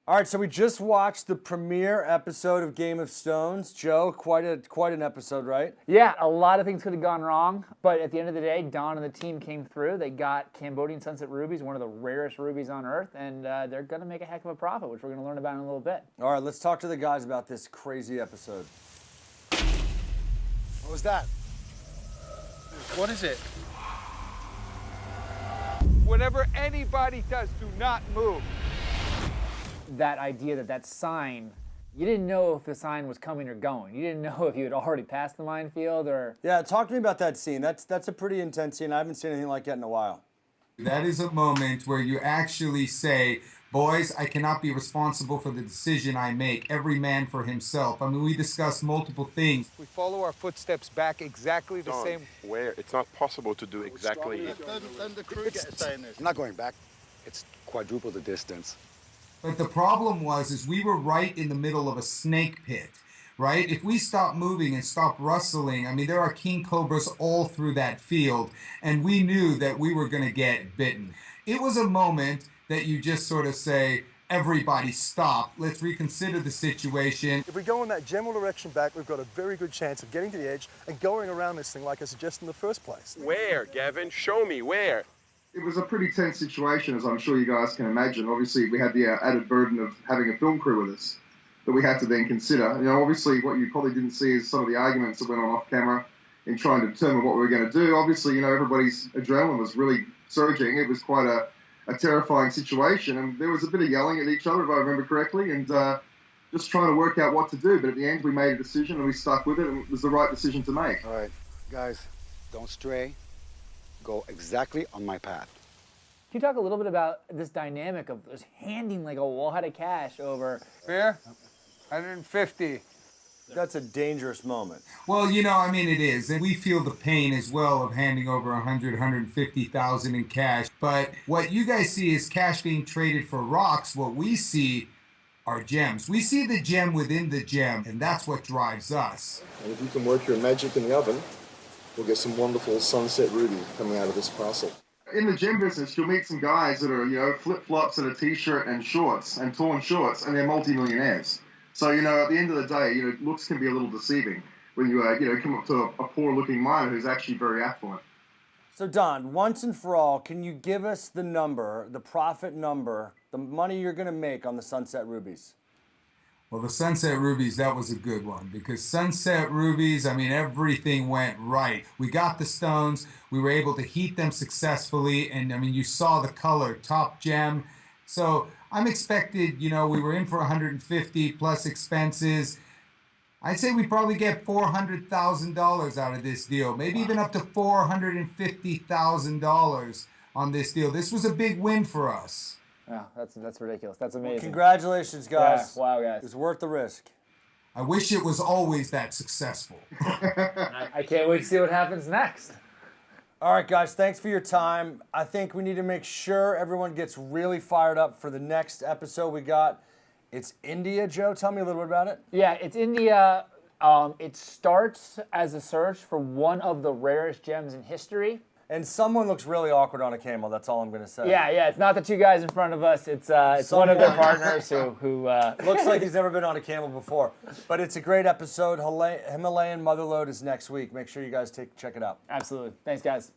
All right, so we just watched the premiere episode of Game of Stones. Joe, quite an episode, right? Yeah, a lot of things could have gone wrong, but at the end of the day, Don and the team came through. They got Cambodian Sunset Rubies, one of the rarest rubies on Earth, and they're going to make a heck of a profit, which we're going to learn about in a little bit. All right, let's talk to the guys about this crazy episode. What was that? What is it? Whatever anybody does, do not move. That idea that sign, you didn't know if the sign was coming or going. You didn't know if you had already passed the minefield or... Yeah, talk to me about that scene. That's a pretty intense scene. I haven't seen anything like that in a while. That is a moment where you actually say, boys, I cannot be responsible for the decision I make. Every man for himself. I mean, we discussed multiple things. We follow our footsteps back exactly the same. Where? It's not possible to do exactly. Then the crew get a say in this. I'm not going back. It's quadruple the distance. But the problem is we were right in the middle of a snake pit, right? If we stop moving and stop rustling, I mean, there are king cobras all through that field, and we knew that we were going to get bitten. It was a moment that you just sort of say, everybody stop, let's reconsider the situation. If we go in that general direction back, we've got a very good chance of getting to the edge and going around this thing like I suggested in the first place. Where, Gavin? Show me where. It was a pretty tense situation, as I'm sure you guys can imagine. Obviously, we had the added burden of having a film crew with us that we had to then consider. You know, obviously, what you probably didn't see is some of the arguments that went on off camera in trying to determine what we were going to do. Obviously, you know, everybody's adrenaline was really surging. It was quite a terrifying situation, and there was a bit of yelling at each other, if I remember correctly, and just trying to work out what to do. But at the end, we made a decision, and we stuck with it, and it was the right decision to make. All right, guys, don't stray. Go exactly on my path. Can you talk a little bit about this dynamic of just handing like a wad of cash over? Fair? 150. That's a dangerous moment. Well, you know, I mean, it is. And we feel the pain as well of handing over 150,000 in cash. But what you guys see is cash being traded for rocks. What we see are gems. We see the gem within the gem, and that's what drives us. And if you can work your magic in the oven, we'll get some wonderful sunset ruby coming out of this parcel. In the gym business, you'll meet some guys that are, you know, flip-flops and a t-shirt and shorts and torn shorts, and they're multi-millionaires. So, you know, at the end of the day, you know, looks can be a little deceiving when you, you know, come up to a poor-looking miner who's actually very affluent. So, Don, once and for all, can you give us the number, the profit number, the money you're going to make on the Sunset Rubies? Well, the Sunset Rubies, that was a good one because Sunset Rubies, I mean, everything went right. We got the stones. We were able to heat them successfully. And, I mean, you saw the color, top gem. So I'm expected, you know, we were in for 150 plus expenses. I'd say we probably get $400,000 out of this deal, maybe even up to $450,000 on this deal. This was a big win for us. Yeah, that's ridiculous. That's amazing. Well, congratulations, guys. Yeah, wow, guys. It's worth the risk. I wish it was always that successful. I can't wait to see what happens next. All right, guys, thanks for your time. I think we need to make sure everyone gets really fired up for the next episode we got. It's India, Joe. Tell me a little bit about it. Yeah, it's India. It starts as a search for one of the rarest gems in history. And someone looks really awkward on a camel. That's all I'm going to say. Yeah. It's not the two guys in front of us. It's one of their partners who looks like he's never been on a camel before. But it's a great episode. Himalayan Motherlode is next week. Make sure you guys check it out. Absolutely. Thanks, guys.